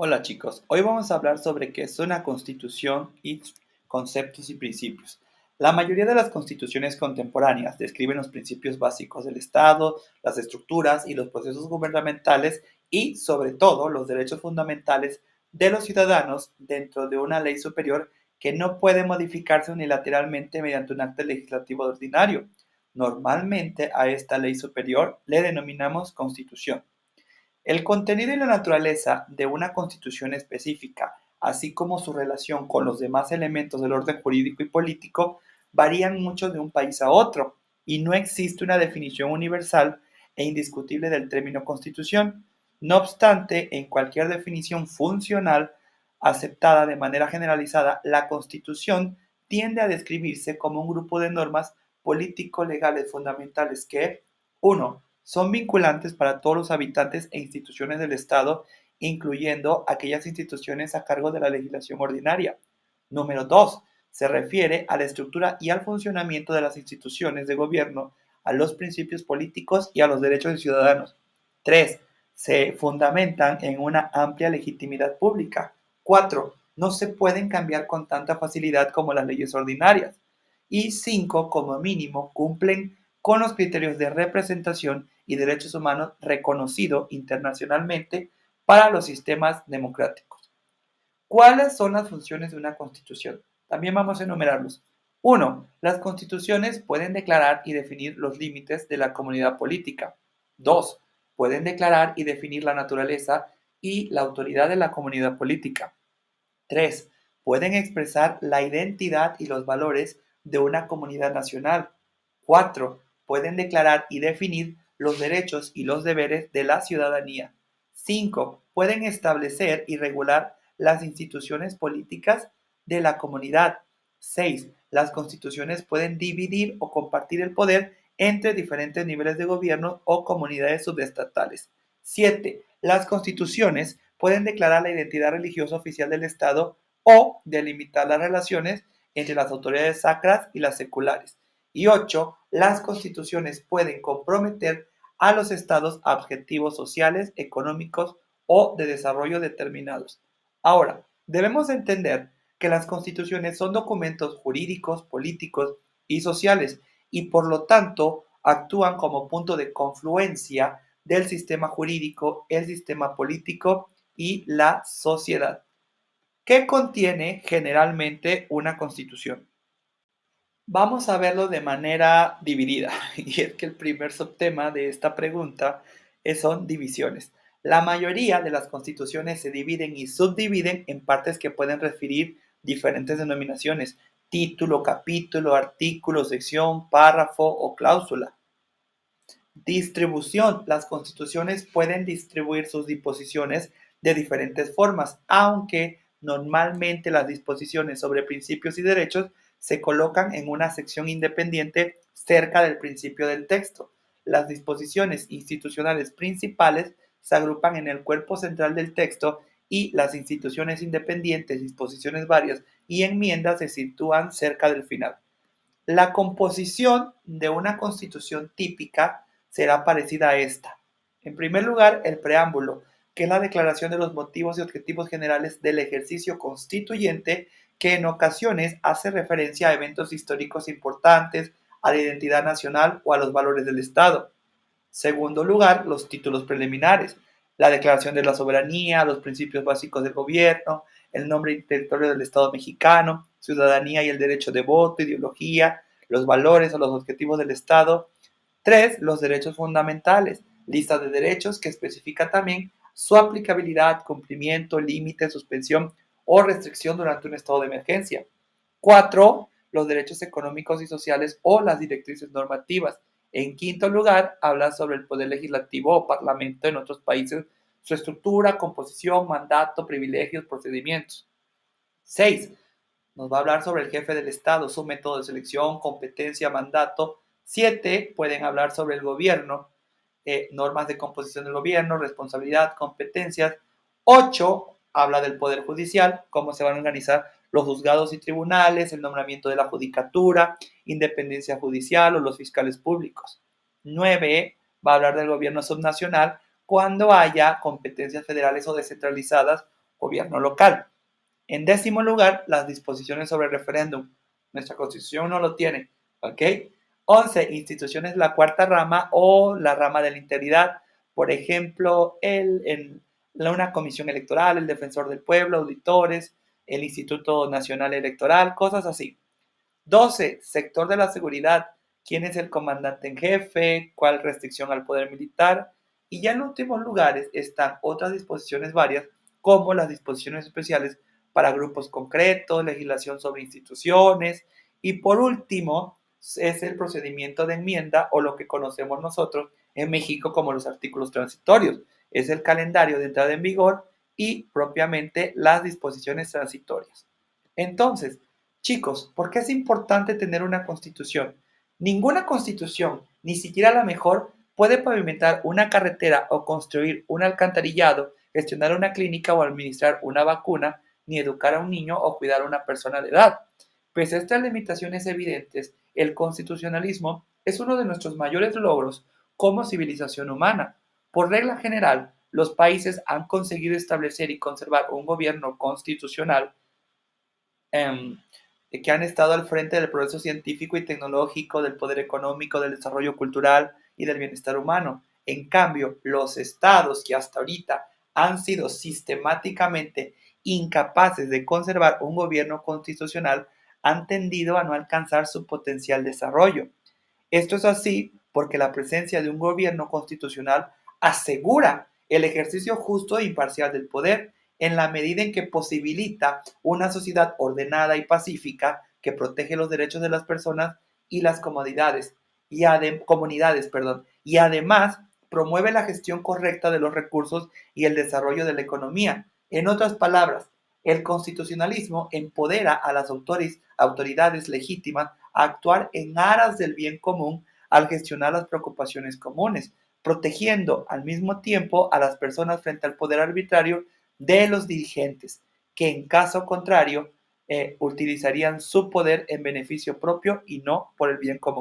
Hola chicos, hoy vamos a hablar sobre qué es una constitución y conceptos y principios. La mayoría de las constituciones contemporáneas describen los principios básicos del Estado, las estructuras y los procesos gubernamentales y, sobre todo, los derechos fundamentales de los ciudadanos dentro de una ley superior que no puede modificarse unilateralmente mediante un acto legislativo ordinario. Normalmente a esta ley superior le denominamos constitución. El contenido y la naturaleza de una constitución específica, así como su relación con los demás elementos del orden jurídico y político, varían mucho de un país a otro, y no existe una definición universal e indiscutible del término constitución. No obstante, en cualquier definición funcional aceptada de manera generalizada, la constitución tiende a describirse como un grupo de normas político-legales fundamentales que, 1, son vinculantes para todos los habitantes e instituciones del Estado, incluyendo aquellas instituciones a cargo de la legislación ordinaria. Número 2. Se refiere a la estructura y al funcionamiento de las instituciones de gobierno, a los principios políticos y a los derechos de ciudadanos. 3. Se fundamentan en una amplia legitimidad pública. 4. No se pueden cambiar con tanta facilidad como las leyes ordinarias. Y 5. Como mínimo, cumplen con los criterios de representación y derechos humanos reconocidos internacionalmente para los sistemas democráticos. ¿Cuáles son las funciones de una constitución? También vamos a enumerarlos. 1. Las constituciones pueden declarar y definir los límites de la comunidad política. 2. Pueden declarar y definir la naturaleza y la autoridad de la comunidad política. 3. Pueden expresar la identidad y los valores de una comunidad nacional. 4. Pueden declarar y definir los derechos y los deberes de la ciudadanía. 5. Pueden establecer y regular las instituciones políticas de la comunidad. 6. Las constituciones pueden dividir o compartir el poder entre diferentes niveles de gobierno o comunidades subestatales. 7. Las constituciones pueden declarar la identidad religiosa oficial del Estado o delimitar las relaciones entre las autoridades sacras y las seculares. Y 8. Las constituciones pueden comprometer a los estados a objetivos sociales, económicos o de desarrollo determinados. Ahora, debemos entender que las constituciones son documentos jurídicos, políticos y sociales y por lo tanto actúan como punto de confluencia del sistema jurídico, el sistema político y la sociedad. ¿Qué contiene generalmente una constitución? Vamos a verlo de manera dividida, y es que el primer subtema de esta pregunta son divisiones. La mayoría de las constituciones se dividen y subdividen en partes que pueden referir diferentes denominaciones: título, capítulo, artículo, sección, párrafo o cláusula. Distribución. Las constituciones pueden distribuir sus disposiciones de diferentes formas, aunque normalmente las disposiciones sobre principios y derechos se colocan en una sección independiente cerca del principio del texto. Las disposiciones institucionales principales se agrupan en el cuerpo central del texto y las instituciones independientes, disposiciones varias y enmiendas se sitúan cerca del final. La composición de una constitución típica será parecida a esta. En primer lugar, el preámbulo, que es la declaración de los motivos y objetivos generales del ejercicio constituyente, que en ocasiones hace referencia a eventos históricos importantes, a la identidad nacional o a los valores del Estado. Segundo lugar, los títulos preliminares, la declaración de la soberanía, los principios básicos del gobierno, el nombre y territorio del Estado mexicano, ciudadanía y el derecho de voto, ideología, los valores o los objetivos del Estado. 3. Los derechos fundamentales, lista de derechos que especifica también su aplicabilidad, cumplimiento, límite, suspensión o restricción durante un estado de emergencia. 4. Los derechos económicos y sociales o las directrices normativas. En quinto lugar, habla sobre el poder legislativo o parlamento en otros países, su estructura, composición, mandato, privilegios, procedimientos. 6. Nos va a hablar sobre el jefe del Estado, su método de selección, competencia, mandato. 7. Pueden hablar sobre el gobierno, normas de composición del gobierno, responsabilidad, competencias. 8. Habla del poder judicial, cómo se van a organizar los juzgados y tribunales, el nombramiento de la judicatura, independencia judicial o los fiscales públicos. 9. Va a hablar del gobierno subnacional cuando haya competencias federales o descentralizadas gobierno local. En 10º lugar, las disposiciones sobre referéndum. Nuestra constitución no lo tiene, ¿ok? 11, instituciones de la cuarta rama o la rama de la integridad. Por ejemplo, una comisión electoral, el defensor del pueblo, auditores, el Instituto Nacional Electoral, cosas así. 12, sector de la seguridad. ¿Quién es el comandante en jefe? ¿Cuál restricción al poder militar? Y ya en últimos lugares están otras disposiciones varias, como las disposiciones especiales para grupos concretos, legislación sobre instituciones, y por último es el procedimiento de enmienda o lo que conocemos nosotros en México como los artículos transitorios. Es el calendario de entrada en vigor y propiamente las disposiciones transitorias. Entonces, chicos, ¿por qué es importante tener una constitución? Ninguna constitución, ni siquiera la mejor, puede pavimentar una carretera o construir un alcantarillado, gestionar una clínica o administrar una vacuna, ni educar a un niño o cuidar a una persona de edad. Pese a estas limitaciones evidentes, el constitucionalismo es uno de nuestros mayores logros como civilización humana. Por regla general, los países han conseguido establecer y conservar un gobierno constitucional eh, que han estado al frente del progreso científico y tecnológico, del poder económico, del desarrollo cultural y del bienestar humano. En cambio, los estados que hasta ahorita han sido sistemáticamente incapaces de conservar un gobierno constitucional han tendido a no alcanzar su potencial desarrollo. Esto es así porque la presencia de un gobierno constitucional asegura el ejercicio justo e imparcial del poder en la medida en que posibilita una sociedad ordenada y pacífica que protege los derechos de las personas y las comunidades y además promueve la gestión correcta de los recursos y el desarrollo de la economía. En otras palabras, el constitucionalismo empodera a las autoridades legítimas a actuar en aras del bien común al gestionar las preocupaciones comunes, protegiendo al mismo tiempo a las personas frente al poder arbitrario de los dirigentes, que en caso contrario utilizarían su poder en beneficio propio y no por el bien común.